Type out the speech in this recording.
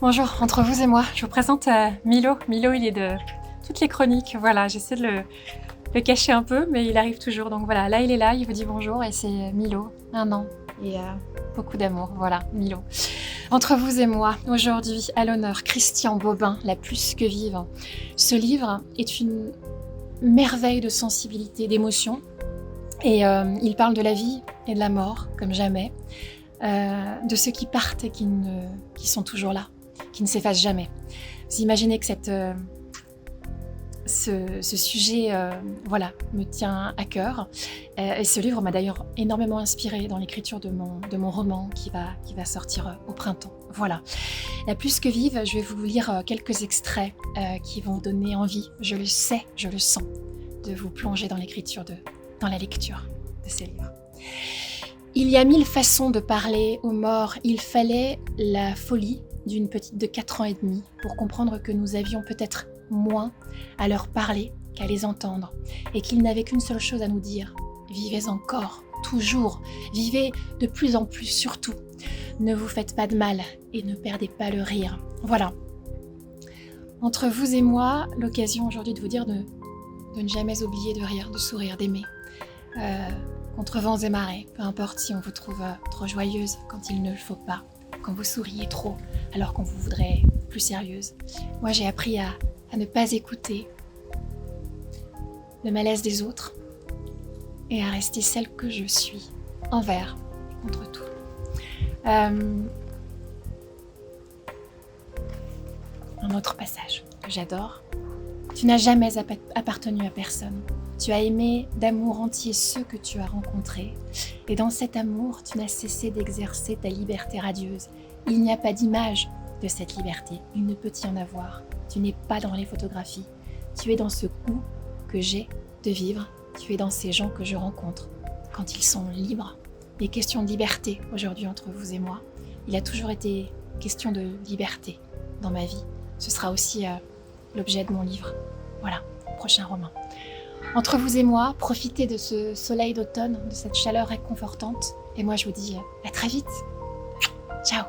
Bonjour, entre vous et moi, je vous présente Milo. Milo, il est de toutes les chroniques. Voilà, j'essaie de le cacher un peu, mais il arrive toujours. Donc voilà, là il est là, il vous dit bonjour et c'est Milo, 1 an et beaucoup d'amour. Voilà, Milo. Entre vous et moi, aujourd'hui, à l'honneur, Christian Bobin, La plus que vive. Ce livre est une merveille de sensibilité, d'émotion. Et il parle de la vie et de la mort, comme jamais. De ceux qui partent et qui sont toujours là, qui ne s'effacent jamais. Vous imaginez que ce sujet me tient à cœur. Et ce livre m'a d'ailleurs énormément inspirée dans l'écriture de mon roman qui va sortir au printemps. Voilà. La plus que vive, je vais vous lire quelques extraits qui vont donner envie, je le sais, je le sens, de vous plonger dans dans la lecture de ces livres. Il y a 1000 façons de parler aux morts. Il fallait la folie d'une petite de 4 ans et demi pour comprendre que nous avions peut-être moins à leur parler qu'à les entendre et qu'ils n'avaient qu'une seule chose à nous dire. Vivez encore, toujours, vivez de plus en plus surtout. Ne vous faites pas de mal et ne perdez pas le rire. Voilà. Entre vous et moi, l'occasion aujourd'hui de vous dire de ne jamais oublier de rire, de sourire, d'aimer. Contre vents et marées, peu importe si on vous trouve trop joyeuse quand il ne le faut pas, quand vous souriez trop alors qu'on vous voudrait plus sérieuse. Moi j'ai appris à ne pas écouter le malaise des autres et à rester celle que je suis, envers et contre tout. Un autre passage que j'adore. Tu n'as jamais appartenu à personne. Tu as aimé d'amour entier ceux que tu as rencontrés. Et dans cet amour, tu n'as cessé d'exercer ta liberté radieuse. Il n'y a pas d'image de cette liberté. Il ne peut y en avoir. Tu n'es pas dans les photographies. Tu es dans ce goût que j'ai de vivre. Tu es dans ces gens que je rencontre quand ils sont libres. Les questions de liberté aujourd'hui entre vous et moi. Il a toujours été question de liberté dans ma vie. Ce sera aussi l'objet de mon livre. Voilà, prochain roman. Entre vous et moi, profitez de ce soleil d'automne, de cette chaleur réconfortante. Et moi, je vous dis à très vite. Ciao.